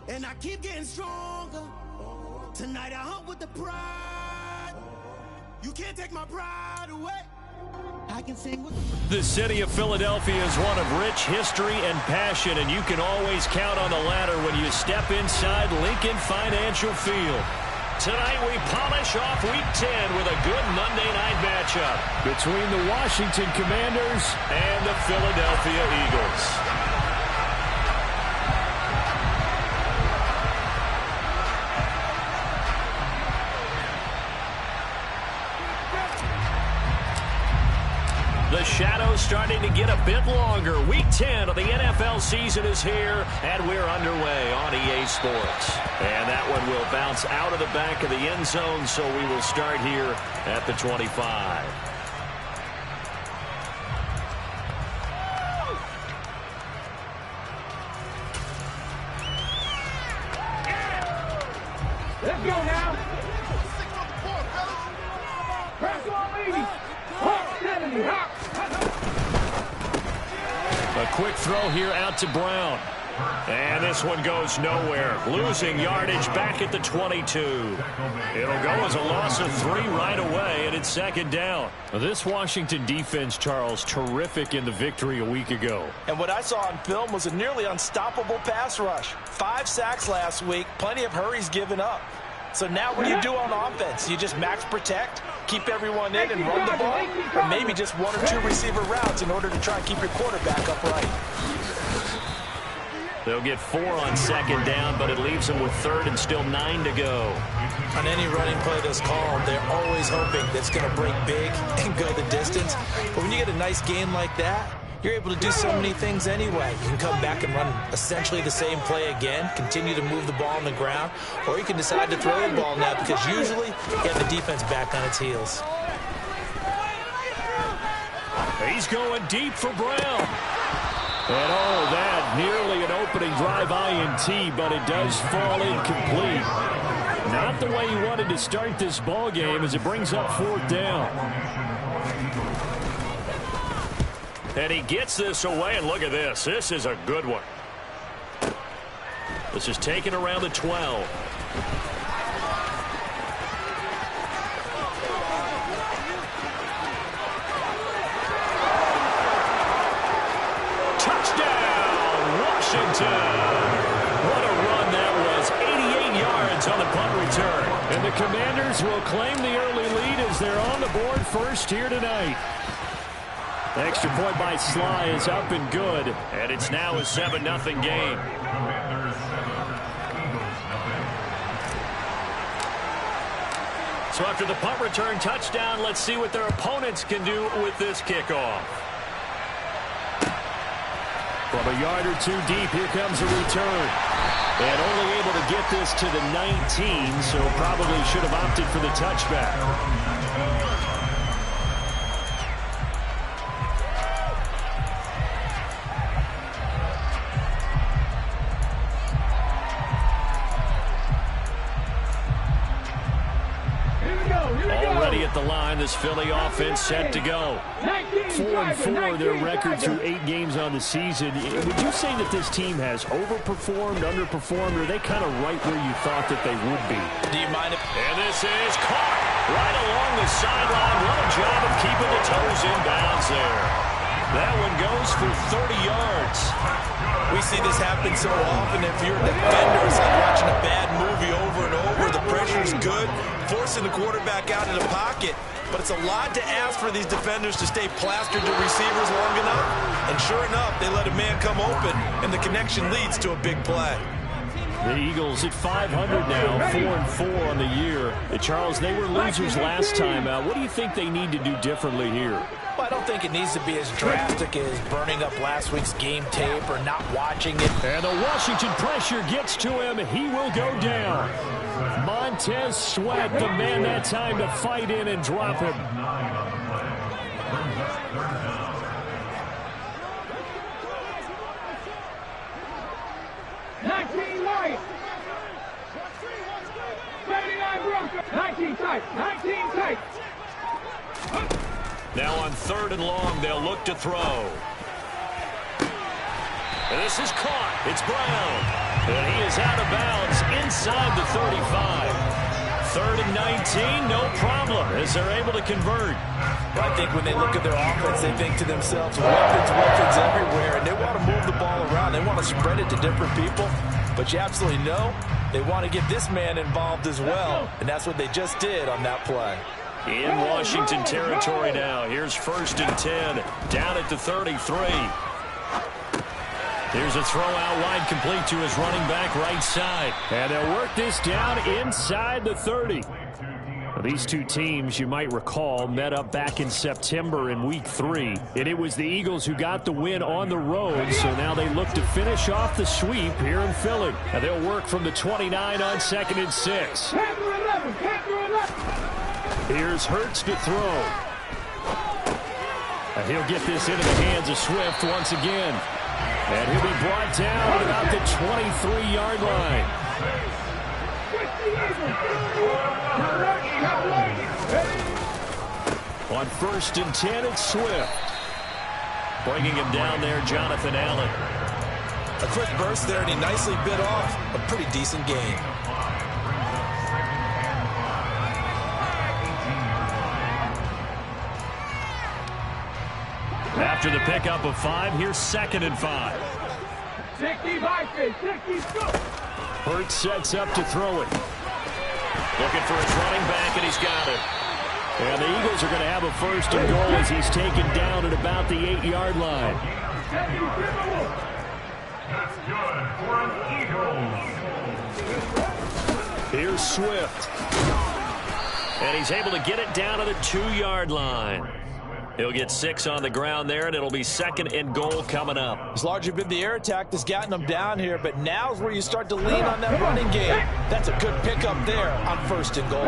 And I keep getting stronger. Tonight I hunt with the pride. You can't take my pride away. I can sing with the city of Philadelphia is one of rich history and passion, and you can always count on the ladder when you step inside Lincoln Financial Field. Tonight we polish off Week 10 with a good Monday night matchup between the Washington Commanders and the Philadelphia Eagles. The shadow's starting to get a bit longer. Week 10 of the NFL season is here, and we're underway on EA Sports. And that one will bounce out of the back of the end zone, so we will start here at the 25. Let's go now. Press on, ladies. Hawk 70, Hawk. A quick throw here out to Brown. And this one goes nowhere. Losing yardage back at the 22. It'll go as a loss of 3 right away, and it's second down. This Washington defense, Charles, terrific in the victory a week ago. And what I saw on film was a nearly unstoppable pass rush. 5 sacks last week, plenty of hurries given up. So now what do you do on offense? You just max protect, keep everyone in and run the ball, or maybe just 1 or 2 receiver routes in order to try and keep your quarterback upright. They'll get 4 on second down, but it leaves them with 3rd and still 9 to go. On any running play that's called, they're always hoping that it's going to break big and go the distance. But when you get a nice game like that, you're able to do so many things anyway. You can come back and run essentially the same play again, continue to move the ball on the ground, or you can decide to throw the ball now because usually you have the defense back on its heels. He's going deep for Brown. And oh, that nearly an opening drive INT, but it does fall incomplete. Not the way he wanted to start this ball game as it brings up 4th down. And he gets this away, and look at this. This is a good one. This is taken around the 12. Touchdown, Washington. What a run that was. 88 yards on the punt return. And the Commanders will claim the early lead as they're on the board first here tonight. Extra point by Sly is up and good, and it's now a 7-0 game. So after the punt return touchdown, let's see what their opponents can do with this kickoff. From a yard or 2 deep, here comes a return. And only able to get this to the 19, so probably should have opted for the touchback. Already at the line, this Philly offense set to go. 4-4 their record through 8 games on the season. Would you say that this team has overperformed, underperformed, or are they kind of right where you thought that they would be? Do you mind if... And this is caught right along the sideline. What a job of keeping the toes in bounds there. That one goes for 30 yards. We see this happen so often. If you're a defender, it's like watching a bad movie over and over. The pressure's good, forcing the quarterback out of the pocket. But it's a lot to ask for these defenders to stay plastered to receivers long enough. And sure enough, they let a man come open, and the connection leads to a big play. The Eagles at 500 now, 4-4 on the year. Charles, they were losers last time out. What do you think they need to do differently here? Well, I don't think it needs to be as drastic as burning up last week's game tape or not watching it. And the Washington pressure gets to him. He will go down. Montez Sweat, the man that time to fight in and drop him. Now on 3rd and long, they'll look to throw. And this is caught. It's Brown. And he is out of bounds inside the 35. 3rd and 19, no problem, as they're able to convert. I think when they look at their offense, they think to themselves, weapons everywhere, and they want to move the ball around. They want to spread it to different people. But you absolutely know they want to get this man involved as well, and that's what they just did on that play. In Washington territory now. Here's 1st and 10, down at the 33. Here's a throw out wide, complete to his running back right side. And they'll work this down inside the 30. Now, these two teams, you might recall, met up back in September in Week 3. And it was the Eagles who got the win on the road, so now they look to finish off the sweep here in Philly. And they'll work from the 29 on 2nd and 6. Here's Hurts to throw. And he'll get this into the hands of Swift once again. And he'll be brought down at about the 23-yard line. On 1st and 10, it's Swift. Bringing him down there, Jonathan Allen. A quick burst there, and he nicely bit off a pretty decent gain. After the pickup of 5, here's 2nd and 5. Hurts sets up to throw it. Looking for his running back, and he's got it. And the Eagles are going to have a 1st and goal as he's taken down at about the 8-yard line. Here's Swift. And he's able to get it down to the 2-yard line. He'll get 6 on the ground there, and it'll be 2nd and goal coming up. It's largely been the air attack that's gotten them down here, but now's where you start to lean on that running game. That's a good pickup there on 1st and goal.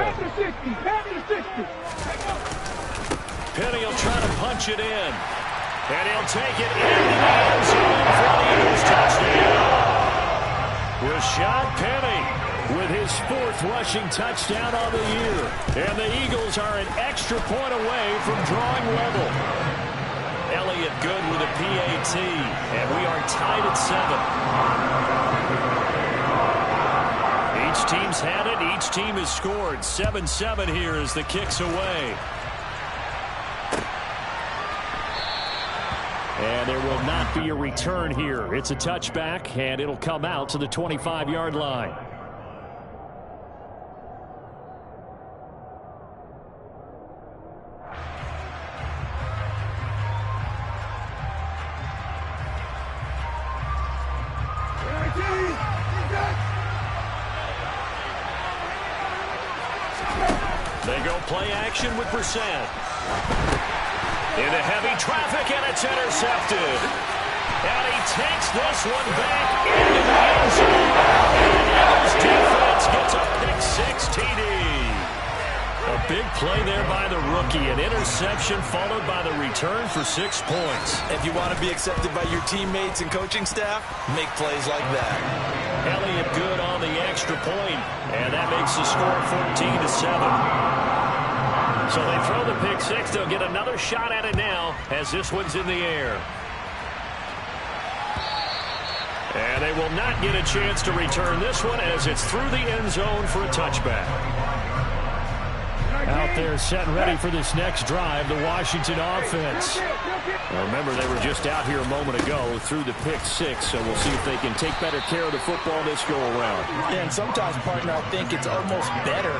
Penny will try to punch it in. And he'll take it in the end zone for the Eagles touchdown. Rashad Penny with his 4th rushing touchdown on the year. And the Eagles are an extra point away from drawing level. Elliott good with a PAT. And we are tied at 7. Each team's had it. Each team has scored. 7-7 here as the kick's away. And there will not be a return here. It's a touchback, and it'll come out to the 25-yard line. They go play action with Brissett. Into heavy traffic, and it's intercepted. And he takes this one back into the end zone. And the Eagles defense gets a pick-6 TD. A big play there by the rookie. An interception followed by the return for 6 points. If you want to be accepted by your teammates and coaching staff, make plays like that. Elliott good on the extra point, and that makes the score 14-7. So they throw the pick-6. They'll get another shot at it now as this one's in the air. And they will not get a chance to return this one as it's through the end zone for a touchback. Out there set and ready for this next drive, the Washington offense. Well, remember, they were just out here a moment ago through the pick-6, so we'll see if they can take better care of the football this go-around. Yeah, and sometimes, partner, I think it's almost better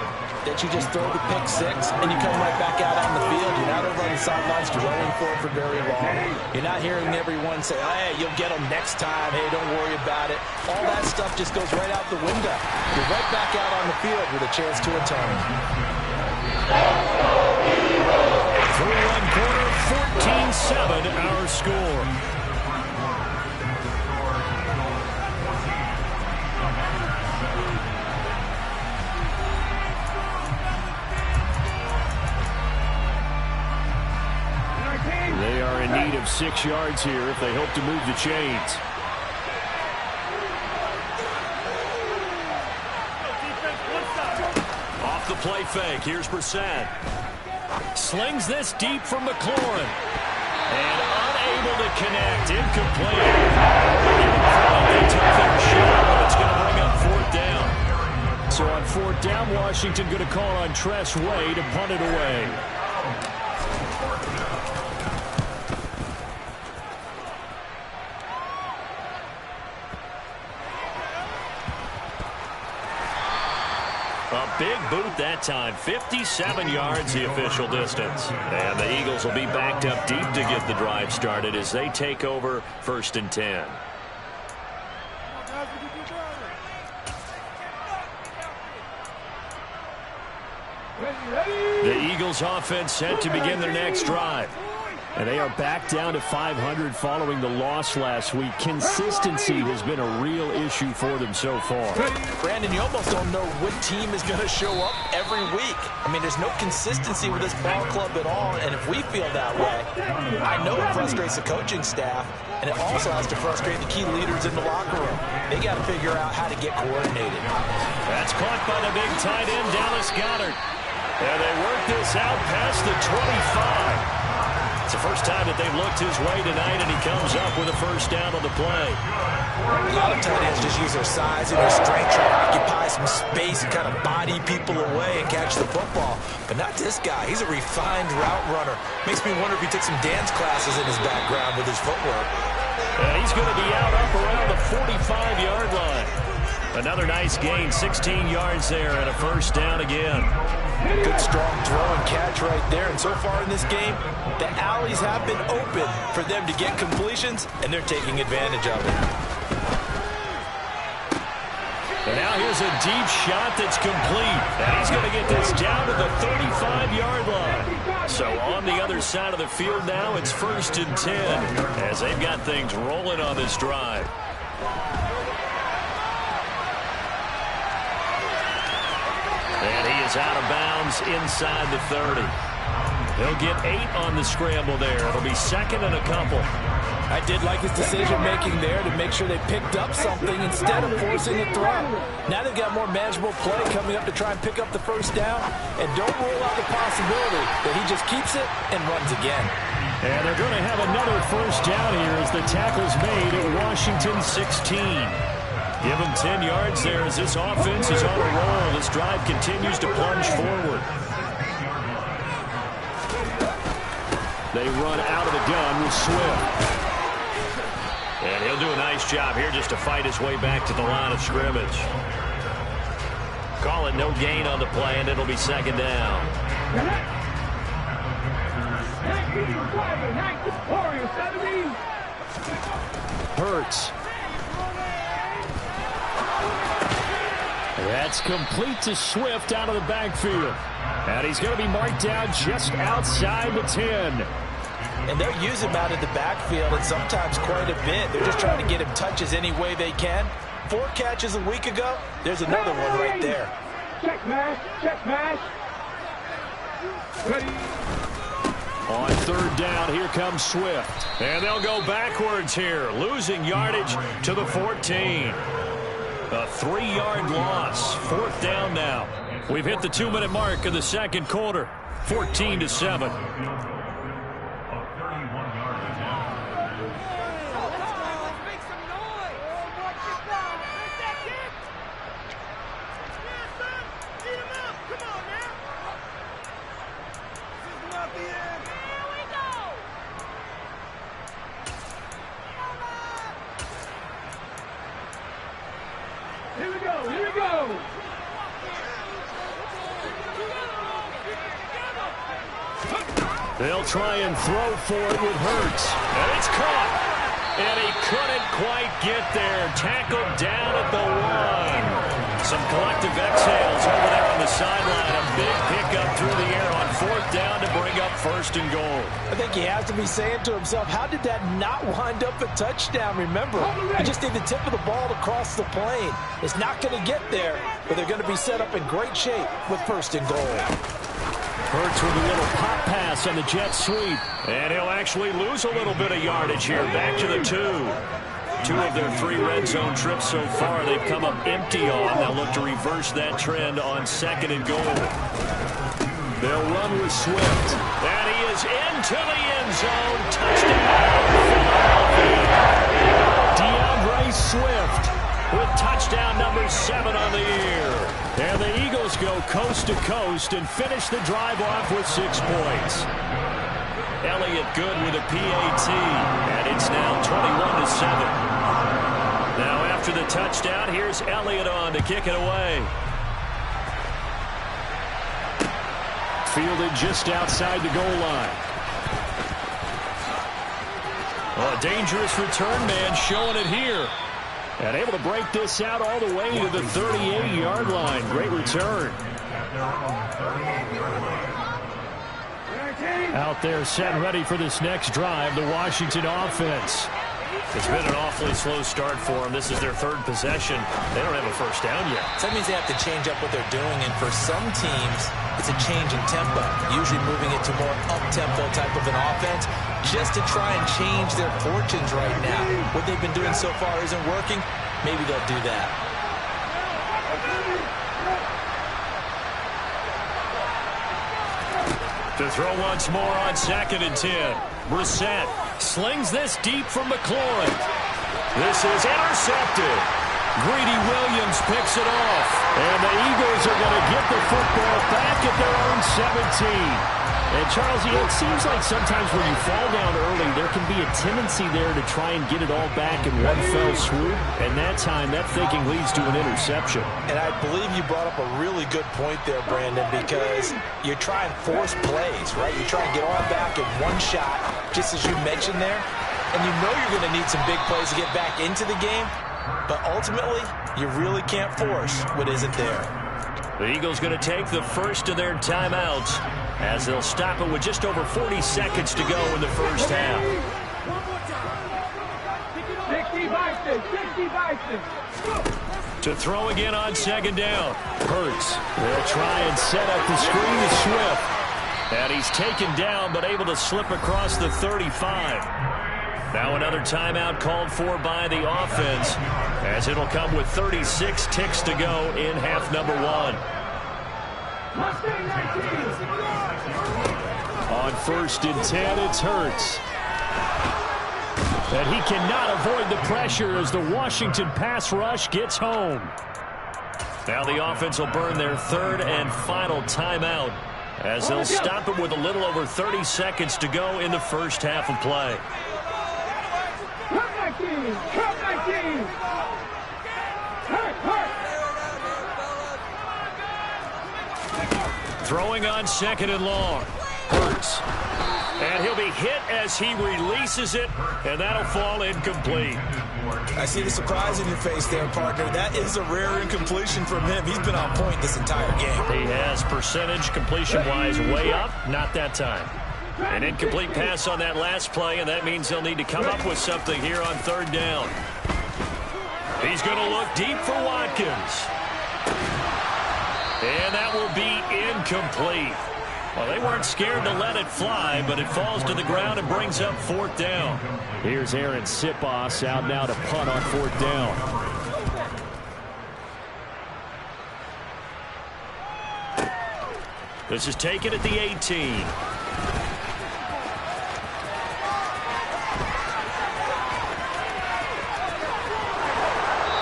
that you just throw the pick-6 and you come right back out on the field. You're not over on the sidelines dwelling for it for very long. You're not hearing everyone say, hey, you'll get them next time. Hey, don't worry about it. All that stuff just goes right out the window. You're right back out on the field with a chance to atone. Through one quarter, 14-7 our score. They are in need of 6 yards here if they hope to move the chains. Off the play fake, here's Brissett. Slings this deep from McLaurin. And unable to connect. Incomplete. They took their shot, but it's going to 4th down, Washington going to call on Tress Way to punt it away. A big boot that time. 57 yards the official distance. And the Eagles will be backed up deep to get the drive started as they take over 1st and 10. The Eagles offense set to begin their next drive. And they are back down to 500 following the loss last week. Consistency has been a real issue for them so far. Brandon, you almost don't know what team is going to show up every week. I mean, there's no consistency with this ball club at all, and if we feel that way, I know it frustrates the coaching staff, and it also has to frustrate the key leaders in the locker room. They got to figure out how to get coordinated. That's caught by the big tight end, Dallas Goedert. And they work this out past the 25. It's the first time that they've looked his way tonight, and he comes up with a 1st down on the play. A lot of tight ends just use their size and their strength, try to occupy some space and kind of body people away and catch the football. But not this guy. He's a refined route runner. Makes me wonder if he took some dance classes in his background with his footwork. And he's going to be out up around the 45-yard line. Another nice gain, 16 yards there, and a 1st down again. Good strong throw and catch right there. And so far in this game, the alleys have been open for them to get completions, and they're taking advantage of it. And now here's a deep shot that's complete. And he's going to get this down to the 35-yard line. So on the other side of the field now, it's 1st and 10 as they've got things rolling on this drive. And he is out of bounds inside the 30. He'll get 8 on the scramble there. It'll be 2nd and a couple. I did like his decision-making there to make sure they picked up something instead of forcing a throw. Now they've got more manageable play coming up to try and pick up the 1st down. And don't rule out the possibility that he just keeps it and runs again. And they're going to have another 1st down here as the tackle's made at Washington 16. Give him 10 yards there as this offense is on a roll. This drive continues to plunge forward. They run out of the gun with Swift. And he'll do a nice job here just to fight his way back to the line of scrimmage. Call it no gain on the play, and it'll be 2nd down. Hurts. That's complete to Swift out of the backfield. And he's going to be marked down just outside the 10. And they'll use him out of the backfield, and sometimes quite a bit. They're just trying to get him touches any way they can. 4 catches a week ago. There's another one right there. Check mash, check mash. Ready. On 3rd down, here comes Swift. And they'll go backwards here, losing yardage to the 14. A 3-yard loss. 4th down now. We've hit the 2-minute mark of the 2nd quarter. 14-7. Here we go, here we go. They'll try and throw for it with Hurts. And it's caught. And he couldn't quite get there. Tackled down at the 1. Some collective exhales over there on the sideline. A big pickup through the air on 4th down to bring up 1st and goal. I think he has to be saying to himself, how did that not wind up a touchdown? Remember, you just need the tip of the ball to cross the plane. It's not going to get there, but they're going to be set up in great shape with 1st and goal. Hurts with a little pop pass on the jet sweep. And he'll actually lose a little bit of yardage here. Back to the 2. 2 of their 3 red zone trips so far they've come up empty on. They'll look to reverse that trend on 2nd and goal. They'll run with Swift. And he is into the end zone. Touchdown, Philadelphia. DeAndre Swift with touchdown number 7 on the year. And the Eagles go coast to coast and finish the drive off with 6 points. Elliott good with a PAT, and it's now 21-7. Now after the touchdown, here's Elliott on to kick it away. Fielded just outside the goal line. Well, a dangerous return man showing it here. And able to break this out all the way to the 38-yard line. Great return. Out there set and ready for this next drive, the Washington offense. It's been an awfully slow start for them. This is their 3rd possession. They don't have a first down yet. So that means they have to change up what they're doing, and for some teams, it's a change in tempo, usually moving it to more up-tempo type of an offense just to try and change their fortunes right now. What they've been doing so far isn't working. Maybe they'll do that. To throw once more on 2nd and 10. Brissett slings this deep from McLaurin. This is intercepted. Greedy Williams picks it off. And the Eagles are going to get the football back at their own 17. And, Charles, it seems like sometimes when you fall down early, there can be a tendency there to try and get it all back in one fell swoop. And that time, that thinking leads to an interception. And I believe you brought up a really good point there, Brandon, because you're trying to force plays, right? You try and get all back in one shot, just as you mentioned there. And you know you're going to need some big plays to get back into the game. But ultimately, you really can't force what isn't there. The Eagles going to take the first of their timeouts as they'll stop it with just over 40 seconds to go in the first half. 60-60. To throw again on 2nd down. Hurts will try and set up the screen to Swift. And he's taken down but able to slip across the 35. Now another timeout called for by the offense as it'll come with 36 ticks to go in half number 1. On 1st and 10, it's Hurts. And he cannot avoid the pressure as the Washington pass rush gets home. Now the offense will burn their 3rd and final timeout as they'll stop it with a little over 30 seconds to go in the first half of play. Throwing on 2nd and long. Hurts. And he'll be hit as he releases it, and that'll fall incomplete. I see the surprise in your face there, partner. That is a rare incompletion from him. He's been on point this entire game. He has percentage completion-wise way up. Not that time. An incomplete pass on that last play, and that means they'll need to come up with something here on 3rd down. He's going to look deep for Watkins. And that will be incomplete. Well, they weren't scared to let it fly, but it falls to the ground and brings up 4th down. Here's Aaron Sipos out now to punt on 4th down. This is taken at the 18.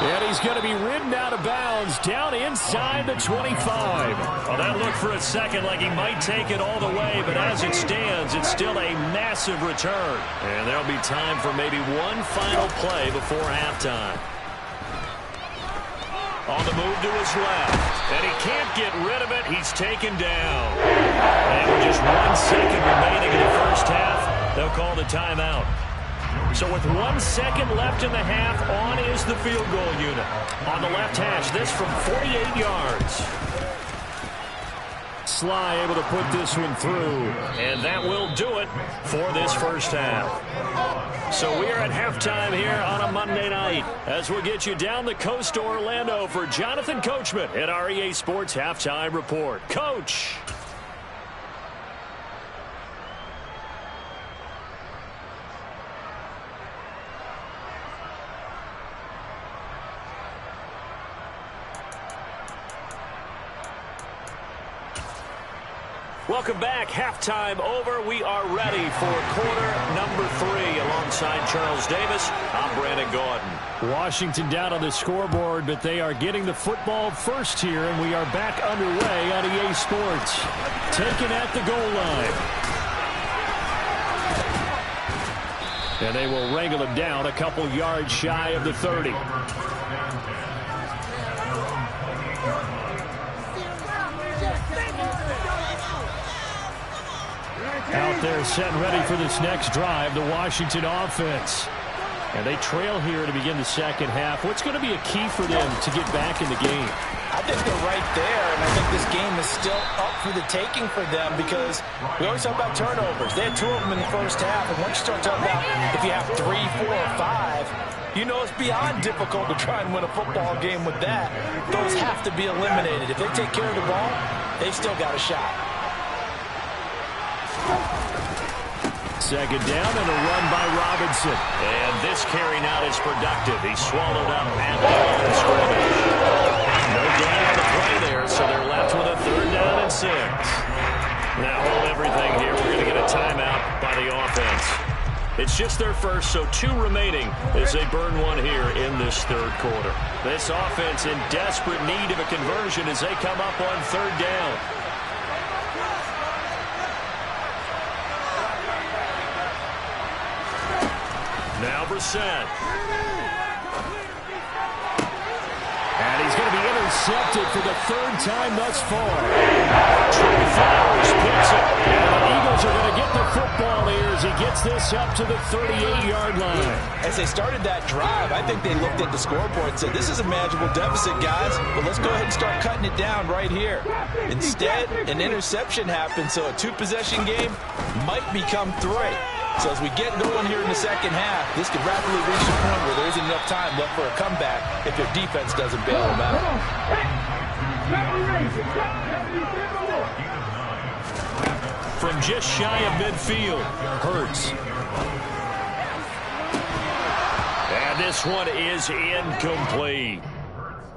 And he's going to be ridden out of bounds down inside the 25. Well, that looked for a second like he might take it all the way, but as it stands, it's still a massive return. And there'll be time for maybe one final play before halftime. On the move to his left, and he can't get rid of it. He's taken down. And with just 1 second remaining in the first half, they'll call the timeout. So with 1 second left in the half, on is the field goal unit. On the left hash, this from 48 yards. Sly able to put this one through, and that will do it for this first half. So we are at halftime here on a Monday night as we'll get you down the coast to Orlando for Jonathan Coachman at our EA Sports Halftime Report. Coach. Welcome back. Halftime over. We are ready for quarter number 3. Alongside Charles Davis, I'm Brandon Gaudin. Washington down on the scoreboard, but they are getting the football first here, and we are back underway on EA Sports. Taken at the goal line. And they will wrangle him down a couple yards shy of the 30. Out there set and ready for this next drive, the Washington offense. And they trail here to begin the second half. What's going to be a key for them to get back in the game? I think they're right there, and I think this game is still up for the taking for them because we always talk about turnovers. They had 2 of them in the first half, and once you start talking about if you have 3, 4, or 5, you know it's beyond difficult to try and win a football game with that. Those have to be eliminated. If they take care of the ball, they've still got a shot. Second down and a run by Robinson. And this carry not as productive. He swallowed up at the line of scrimmage. No gain on the play there, so they're left with a 3rd down and 6. Now hold everything here. We're going to get a timeout by the offense. It's just their first, so 2 remaining as they burn one here in this 3rd quarter. This offense in desperate need of a conversion as they come up on 3rd down. Now Brissett. And he's going to be intercepted for the 3rd time thus far. Trey Flowers picks it. And the Eagles are going to get the football here as he gets this up to the 38-yard line. As they started that drive, I think they looked at the scoreboard and said, this is a manageable deficit, guys, but let's go ahead and start cutting it down right here. Instead, an interception happened, so a 2-possession game might become 3. So as we get going here in the second half, this could rapidly reach a point where there isn't enough time left for a comeback if their defense doesn't bail them out. From just shy of midfield, Hurts. And this one is incomplete.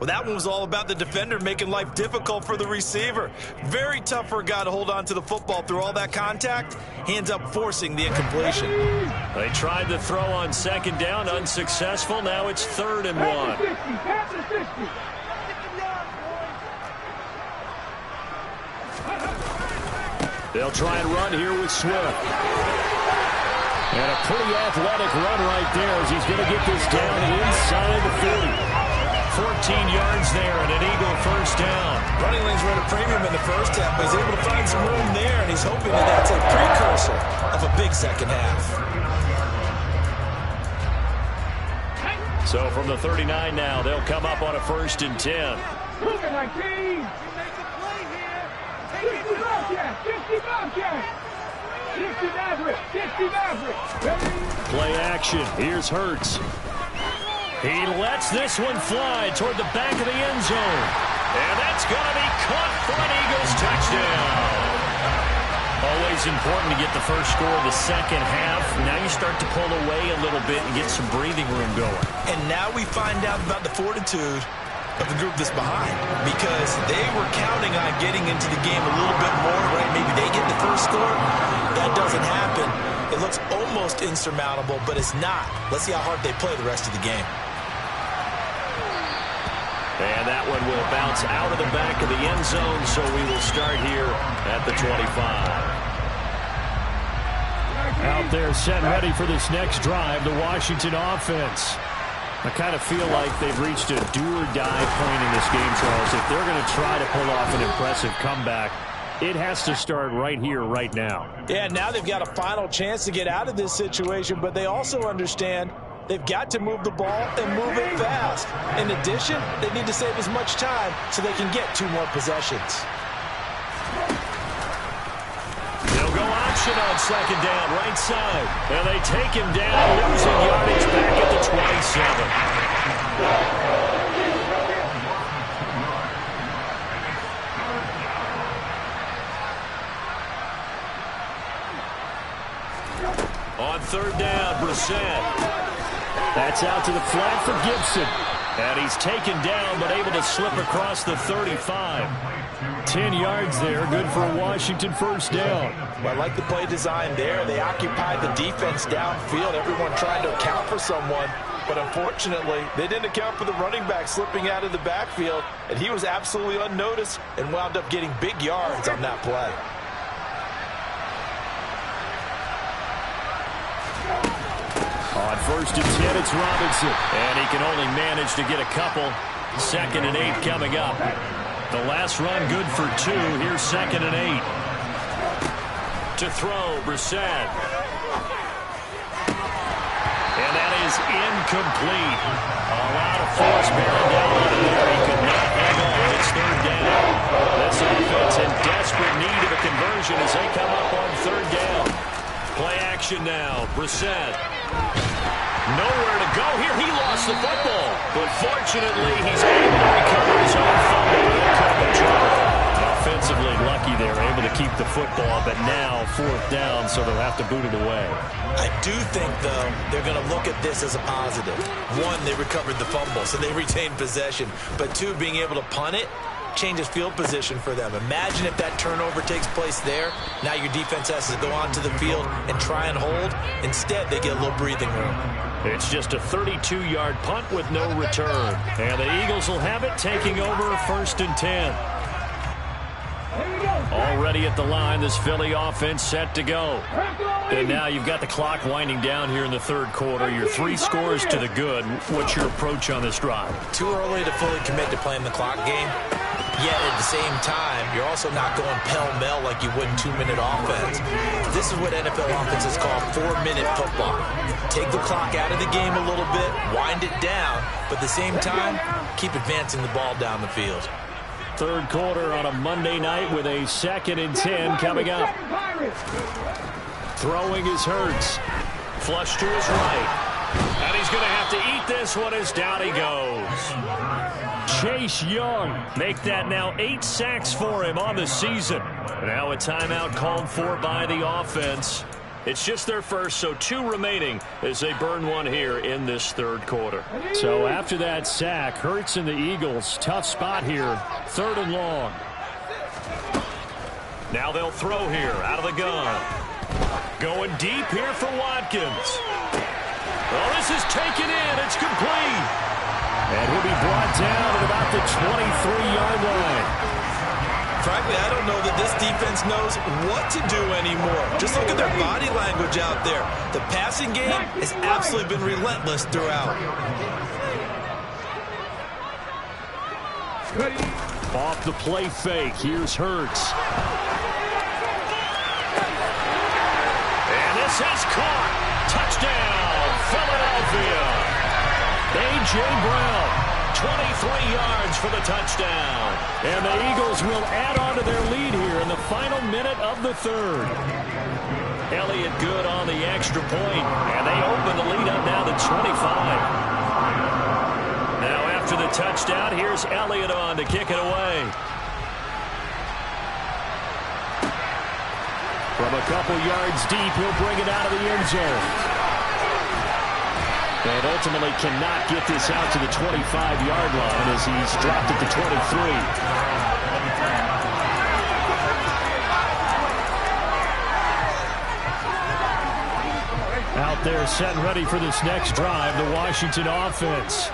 Well, that one was all about the defender making life difficult for the receiver. Very tough for a guy to hold on to the football through all that contact. He ends up forcing the incompletion. They tried to throw on 2nd down, unsuccessful. Now it's 3rd and 1. They'll try and run here with Swift. And a pretty athletic run right there as he's going to get this down inside the 40. 14 yards there and an Eagle 1st down. Running lanes were at a premium in the first half, but he's able to find some room there, and he's hoping that that's a precursor of a big second half. So from the 39 now, they'll come up on a 1st and 10. Play action. Here's Hurts. He lets this one fly toward the back of the end zone. And that's going to be caught for an Eagles touchdown. Always important to get the first score of the second half. Now you start to pull away a little bit and get some breathing room going. And now we find out about the fortitude of the group that's behind, because they were counting on getting into the game a little bit more, right? Maybe they get the first score. That doesn't happen. It looks almost insurmountable, but it's not. Let's see how hard they play the rest of the game. And that one will bounce out of the back of the end zone, so we will start here at the 25. Out there set and ready for this next drive, the Washington offense. I kind of feel like they've reached a do-or-die point in this game, Charles. If they're going to try to pull off an impressive comeback, it has to start right here, right now. Yeah, now they've got a final chance to get out of this situation, but they also understand they've got to move the ball and move it fast. In addition, they need to save as much time so they can get 2 more possessions. They'll go option on 2nd down, right side. And they take him down, losing yardage back at the 27. On 3rd down, Brissett. That's out to the flat for Gibson. And he's taken down, but able to slip across the 35. 10 yards there, good for a Washington first down. Well, I like the play design there. They occupied the defense downfield. Everyone tried to account for someone, but unfortunately, they didn't account for the running back slipping out of the backfield, and he was absolutely unnoticed and wound up getting big yards on that play. On 1st and 10, it's Robinson. And he can only manage to get a couple. 2nd and 8 coming up. The last run good for 2. Here's 2nd and 8. To throw, Brissett. And that is incomplete. A lot of force bearing down on him there. He could not hang on. It's 3rd down. This offense in desperate need of a conversion as they come up on 3rd down. Play action now. Brissett. Nowhere to go here. He lost the football. But fortunately, he's able to recover his own fumble. Offensively lucky they're able to keep the football, but now 4th down, so they'll have to boot it away. I do think, though, they're going to look at this as a positive. 1, they recovered the fumble, so they retained possession. But 2, being able to punt it changes field position for them. Imagine if that turnover takes place there. Now your defense has to go onto the field and try and hold. Instead, they get a little breathing room. It's just a 32-yard punt with no return. And the Eagles will have it, taking over 1st and 10. Already at the line, this Philly offense set to go. And now you've got the clock winding down here in the 3rd quarter. Your 3 scores to the good. What's your approach on this drive? Too early to fully commit to playing the clock game. Yet at the same time, you're also not going pell-mell like you would in 2-minute offense. This is what NFL offenses call 4-minute football. Take the clock out of the game a little bit, wind it down, but at the same time, keep advancing the ball down the field. 3rd quarter on a Monday night with a 2nd and 10 coming up. Throwing is Hurts. Flush to his right. And he's going to have to eat this one as down he goes. Chase Young make that now 8 sacks for him on the season. Now a timeout called for by the offense. It's just their first, so 2 remaining as they burn one here in this 3rd quarter. So after that sack, Hurts and the Eagles, tough spot here, 3rd and long. Now they'll throw here out of the gun. Going deep here for Watkins. Well, this is taken in. It's complete. And he'll be brought down at about the 23-yard line. Frankly, I don't know that this defense knows what to do anymore. Just look at their body language out there. The passing game has absolutely been relentless throughout. Off the play fake, here's Hurts. And this is caught. Touchdown, Philadelphia. A.J. Brown. 23 yards for the touchdown. And the Eagles will add on to their lead here in the final minute of the 3rd. Elliott good on the extra point, and they open the lead up now to 25. Now after the touchdown, here's Elliott on to kick it away. From a couple yards deep, he'll bring it out of the end zone. And ultimately cannot get this out to the 25-yard line as he's dropped at the 23. Out there set and ready for this next drive, the Washington offense.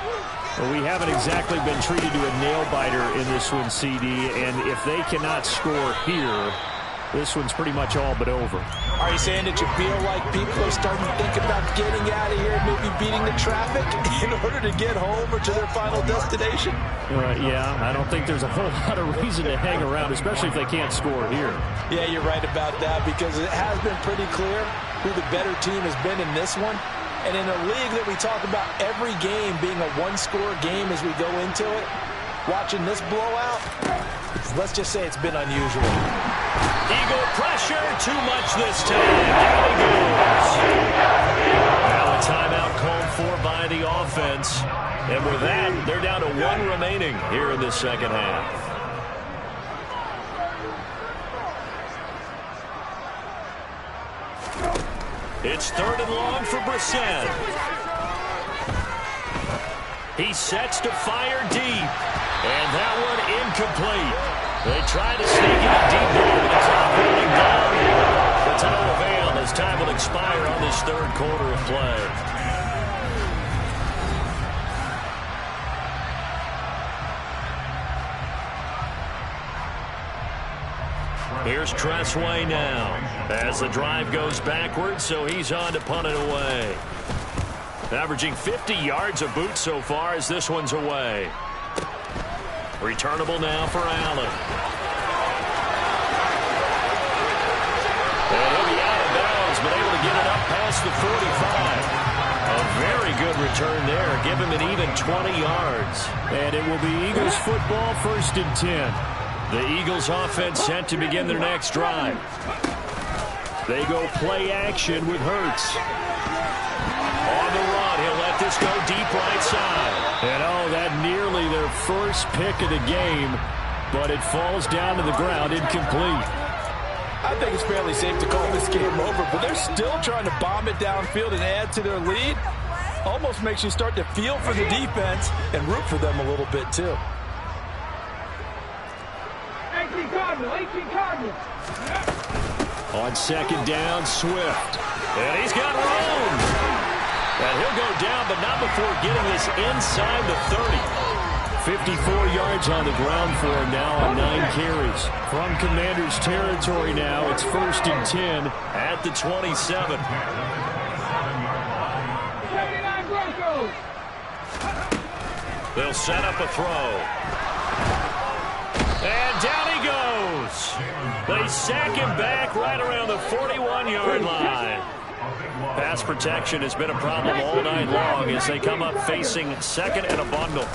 Well, we haven't exactly been treated to a nail-biter in this one, CD, and if they cannot score here, this one's pretty much all but over. Are you saying that you feel like people are starting to think about getting out of here, maybe beating the traffic in order to get home or to their final destination? Yeah, I don't think there's a whole lot of reason to hang around, especially if they can't score here. Yeah, you're right about that because it has been pretty clear who the better team has been in this one. And in a league that we talk about every game being a one-score game as we go into it, watching this blowout, let's just say it's been unusual. Eagle pressure, too much this time. Down he goes. Now a timeout called for by the offense. And with that, they're down to 1 remaining here in the 2nd half. It's 3rd and long for Brissett. He sets to fire deep. And that one incomplete. They tried to sneak it deep there with the clock running down. But to no avail as time will expire on this third quarter of play. Here's Tressway now as the drive goes backwards, so he's on to punt it away. Averaging 50 yards a boot so far as this one's away. Returnable now for Allen. And he'll be out of bounds, but able to get it up past the 45. A very good return there. Give him an even 20 yards. And it will be Eagles football, 1st and 10. The Eagles offense set to begin their next drive. They go play action with Hurts. On the run, he'll let this go deep right side. And that nearly their first pick of the game, but it falls down to the ground incomplete. I think it's fairly safe to call this game over, but they're still trying to bomb it downfield and add to their lead. Almost makes you start to feel for the defense and root for them a little bit too. 18 Cardinals. On 2nd down, Swift. And he's got room. And he'll go down, but not before getting this inside the 30. 54 yards on the ground for him now on 9 carries. From Commander's territory now, it's 1st and 10 at the 27. They'll set up a throw. And down he goes. They sack him back right around the 41-yard line. Pass protection has been a problem all night long as they come up facing 2nd and a bundle.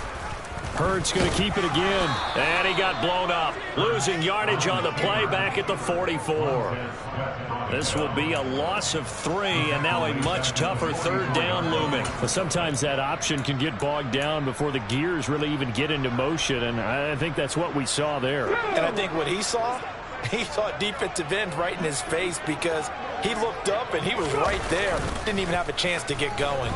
Hurts going to keep it again. And he got blown up. Losing yardage on the play back at the 44. This will be a loss of 3, and now a much tougher 3rd down looming. But sometimes that option can get bogged down before the gears really even get into motion, and I think that's what we saw there. And I think what he saw defensive end right in his face because he looked up and he was right there. Didn't even have a chance to get going.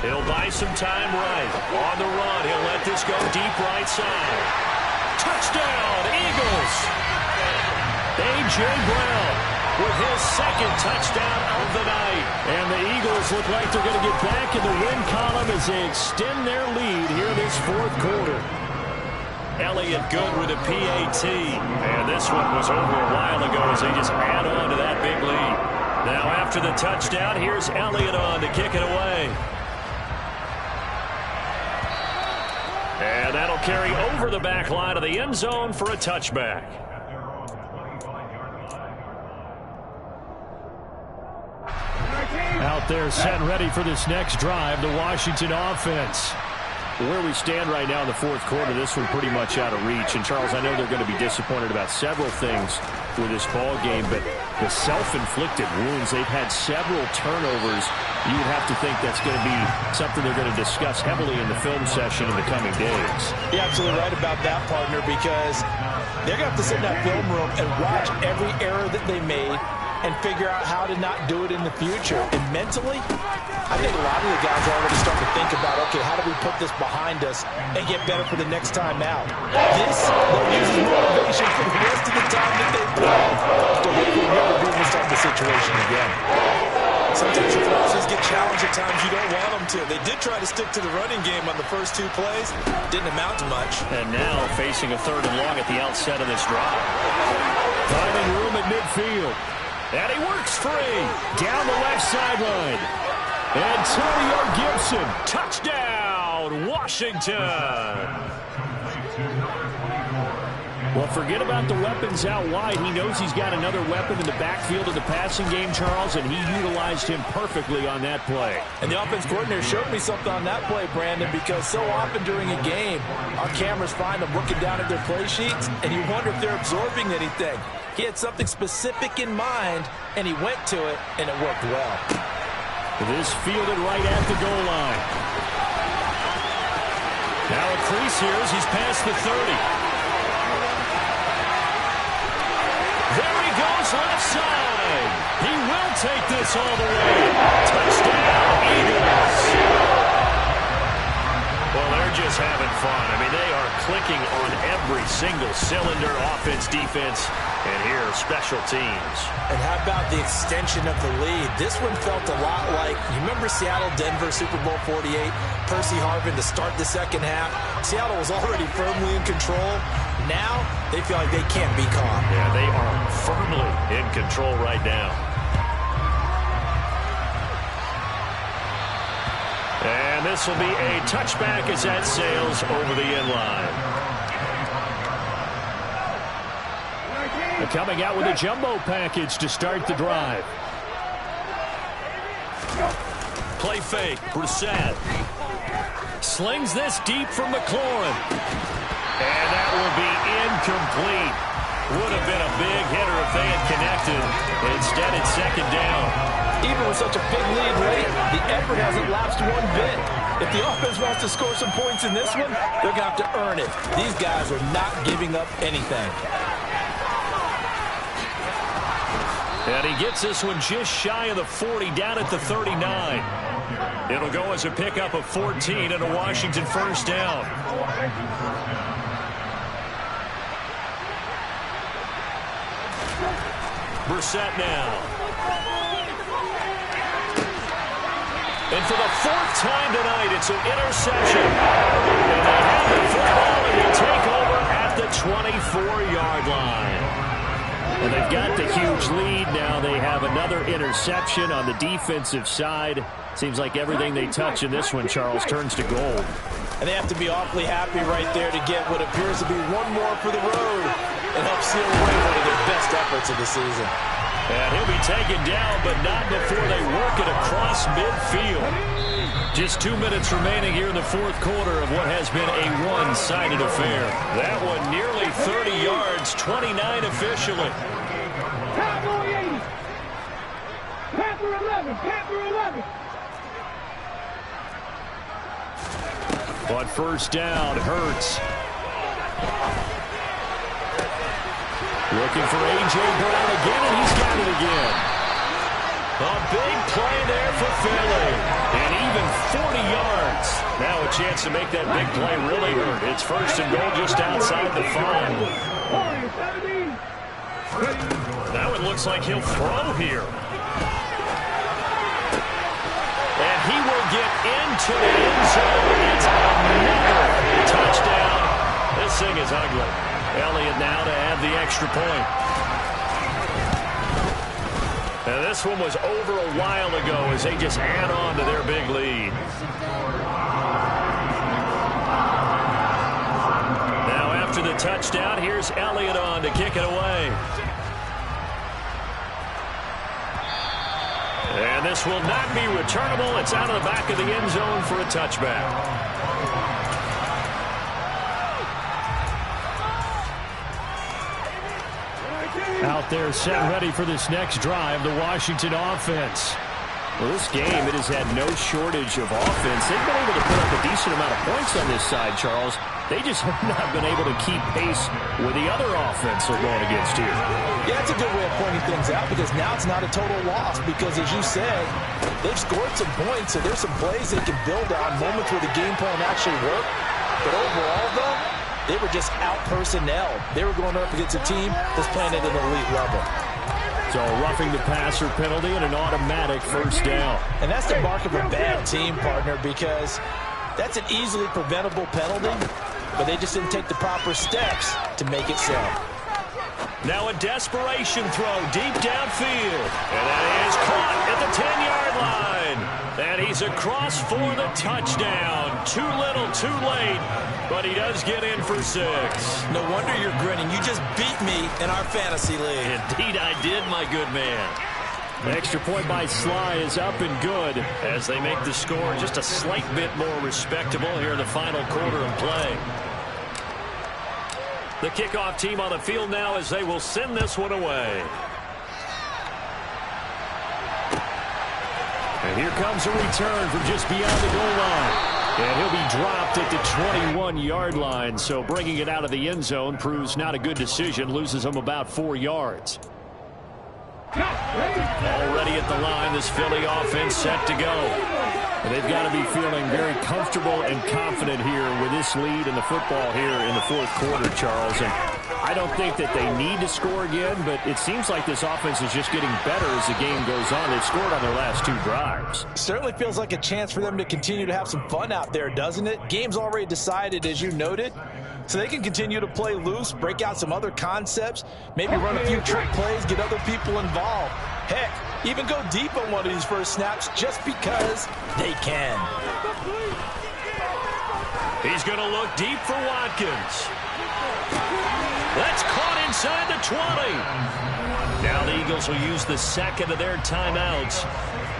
He'll buy some time right. On the run, he'll let this go deep right side. Touchdown, Eagles! A.J. Brown with his 2nd touchdown of the night. And the Eagles look like they're going to get back in the win column as they extend their lead here this 4th quarter. Elliott good with a PAT. And this one was over a while ago as they just add on to that big lead. Now after the touchdown, here's Elliott on to kick it away. And that'll carry over the back line of the end zone for a touchback. Out there set ready for this next drive, the Washington offense. Where we stand right now in the 4th quarter, this one pretty much out of reach. And, Charles, I know they're going to be disappointed about several things with this ball game, but the self-inflicted wounds, they've had several turnovers. You would have to think that's going to be something they're going to discuss heavily in the film session in the coming days. You're absolutely right about that, partner, because they're going to have to sit in that film room and watch every error that they made and figure out how to not do it in the future. And mentally, I think a lot of the guys are already starting to think about, okay, how do we put this behind us and get better for the next time out? This will use as motivation for the rest of the time that they play to hopefully never be in this type of situation again. Sometimes your forces get challenged at times you don't want them to. They did try to stick to the running game on the first 2 plays. Didn't amount to much. And now facing a 3rd and long at the outset of this drive. Finding room at midfield. And he works free. Down the left sideline. Antonio Gibson. Touchdown, Washington. Well, forget about the weapons out wide. He knows he's got another weapon in the backfield of the passing game, Charles, and he utilized him perfectly on that play. And the offense coordinator showed me something on that play, Brandon, because so often during a game, our cameras find them looking down at their play sheets, and you wonder if they're absorbing anything. He had something specific in mind, and he went to it, and it worked well. This fielded right at the goal line. Now a crease here as he's past the 30. There he goes left side. He will take this all the way. Touchdown, Eagles. Well, just having fun. I mean, they are clicking on every single cylinder, offense, defense, and here, special teams. And how about the extension of the lead? This one felt a lot like, you remember Seattle-Denver Super Bowl 48? Percy Harvin to start the second half. Seattle was already firmly in control. Now, they feel like they can't be calm. Yeah, they are firmly in control right now. And this will be a touchback as that sails over the end line. Coming out with a jumbo package to start the drive. Play fake. Brissett slings this deep from McLaurin. And that will be incomplete. Would have been a big hitter if they had connected. Instead, it's second down. Even with such a big lead late, the effort hasn't lapsed one bit. If the offense wants to score some points in this one, they're going to have to earn it. These guys are not giving up anything. And he gets this one just shy of the 40, down at the 39. It'll go as a pickup of 14 and a Washington first down. Brissett now. And for the fourth time tonight, it's an interception. And they have the football and they take over at the 24-yard line. And they've got the huge lead now. They have another interception on the defensive side. Seems like everything they touch in this one, Charles, turns to gold. And they have to be awfully happy right there to get what appears to be one more for the road and help seal away one of their best efforts of the season. And he'll be taken down, but not before they work it across midfield. Just 2 minutes remaining here in the fourth quarter of what has been a one-sided affair. That one nearly 30 yards, 29 officially. Panther 80. Panther 11. Panther 11. On first down, Hurts. Looking for A.J. Brown again, and he's got it again. A big play there for Philly. And even 40 yards. Now a chance to make that big play really hurt. It's first and goal just outside the 5. Now it looks like he'll throw here. And he will get into the end zone. It's another touchdown. This thing is ugly. Elliott now to add the extra point. And this one was over a while ago as they just add on to their big lead. Now after the touchdown, here's Elliott on to kick it away. And this will not be returnable. It's out of the back of the end zone for a touchback. Out there set ready for this next drive, the Washington offense. Well, this game, it has had no shortage of offense. They've been able to put up a decent amount of points on this side, Charles. They just have not been able to keep pace with the other offense they're going against here. Yeah, that's a good way of pointing things out because now it's not a total loss because, as you said, they've scored some points, so there's some plays they can build on, moments where the game plan actually worked. But overall, though, they were just out-personnel. They were going up against a team that's playing at an elite level. So roughing the passer penalty and an automatic first down. And that's the mark of a bad team, partner, because that's an easily preventable penalty, but they just didn't take the proper steps to make it so. Now a desperation throw deep downfield. And that is caught at the 10-yard line. And he's across for the touchdown. Too little, too late. But he does get in for 6. No wonder you're grinning. You just beat me in our fantasy league. Indeed I did, my good man. The extra point by Sly is up and good as they make the score just a slight bit more respectable here in the final quarter of play. The kickoff team on the field now as they will send this one away. And here comes a return from just beyond the goal line. And he'll be dropped at the 21-yard line. So bringing it out of the end zone proves not a good decision. Loses him about 4 yards. Already at the line, this Philly offense set to go. They've got to be feeling very comfortable and confident here with this lead in the football here in the fourth quarter, Charles. And I don't think that they need to score again, but it seems like this offense is just getting better as the game goes on. They've scored on their last 2 drives. Certainly feels like a chance for them to continue to have some fun out there, doesn't it? Game's already decided, as you noted. So they can continue to play loose, break out some other concepts, maybe run a few trick plays, get other people involved. Heck, even go deep on one of these first snaps just because they can. He's going to look deep for Watkins. That's caught inside the 20. Now the Eagles will use the second of their timeouts.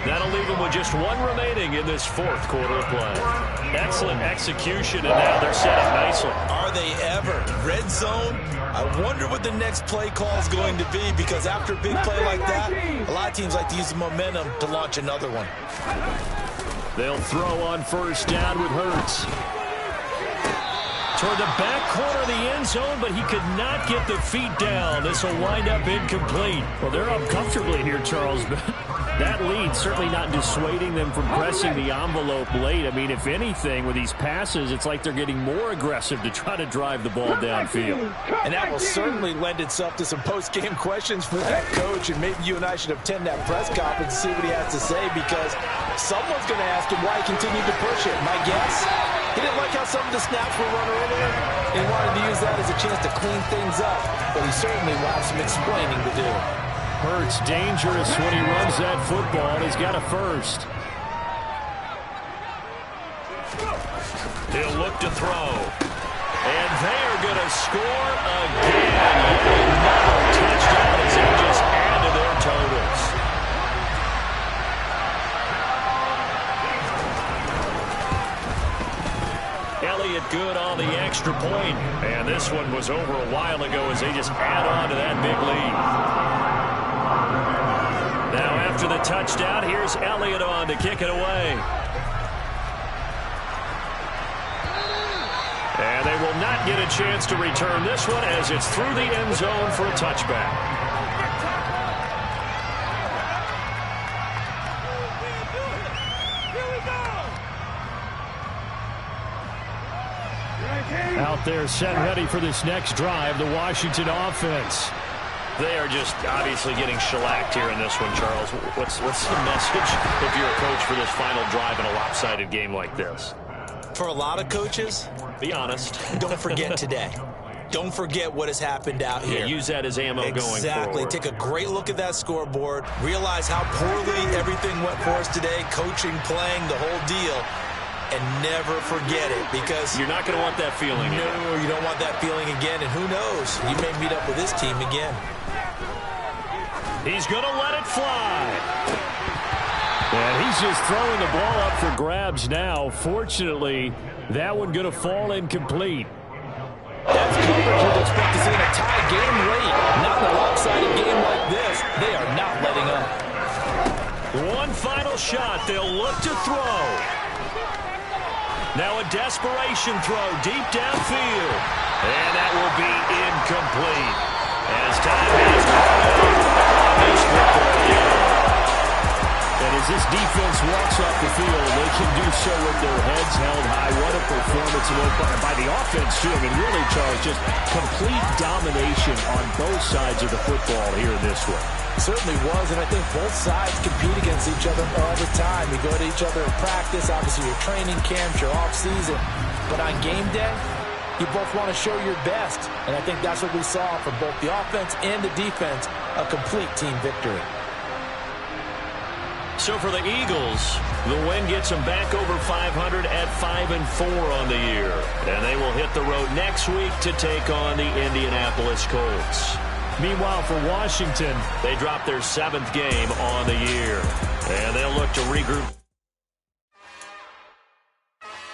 That'll leave them with just 1 remaining in this fourth quarter of play. Excellent execution, and now they're set up nicely. Are they ever? Red zone? I wonder what the next play call is going to be, because after a big play like that, a lot of teams like to use the momentum to launch another one. They'll throw on first down with Hurts. Toward the back corner of the end zone, but he could not get the feet down. This will wind up incomplete. Well, they're up comfortably here, Charles, but that lead certainly not dissuading them from pressing the envelope late. I mean, if anything, with these passes, it's like they're getting more aggressive to try to drive the ball downfield. And that will certainly lend itself to some post-game questions for that coach, and maybe you and I should attend that press conference and see what he has to say, because someone's going to ask him why he continued to push it. My guess, he didn't like how some of the snaps were run earlier, and he wanted to use that as a chance to clean things up, but he certainly will have some explaining to do. Hurts dangerous when he runs that football. He's got a first. He'll look to throw. And they are going to score again. Another touchdown as they just add to their totals. Elliott good on the extra point. And this one was over a while ago as they just add on to that big lead. Now after the touchdown, here's Elliott on to kick it away. And they will not get a chance to return this one as it's through the end zone for a touchback. Out there set ready for this next drive, the Washington offense. They are just obviously getting shellacked here in this one, Charles. What's the message if you're a coach for this final drive in a lopsided game like this? For a lot of coaches, be honest. Don't forget today. Don't forget what has happened out here. Yeah, use that as ammo going forward. Exactly. Take a great look at that scoreboard. Realize how poorly everything went for us today. Coaching, playing, the whole deal. And never forget it, because you're not going to want that feeling again. No, you don't want that feeling again. And who knows? You may meet up with this team again. He's going to let it fly. And he's just throwing the ball up for grabs now. Fortunately, that one going to fall incomplete. That's coverage you'd expect to see in a tie game late. Not in a lopsided game like this. They are not letting up. One final shot. They'll look to throw. Now a desperation throw deep downfield. And that will be incomplete. As time has gone on this football game. And as this defense walks off the field, they can do so with their heads held high. What a performance by the offense, too. I mean, really, Charles, just complete domination on both sides of the football here in this one. Certainly was, and I think both sides compete against each other all the time. You go to each other in practice, obviously your training camps, your off-season. But on game day, you both want to show your best. And I think that's what we saw from both the offense and the defense, a complete team victory. So for the Eagles, the win gets them back over 500 at 5-4 on the year. And they will hit the road next week to take on the Indianapolis Colts. Meanwhile, for Washington, they dropped their 7th game on the year. And they'll look to regroup.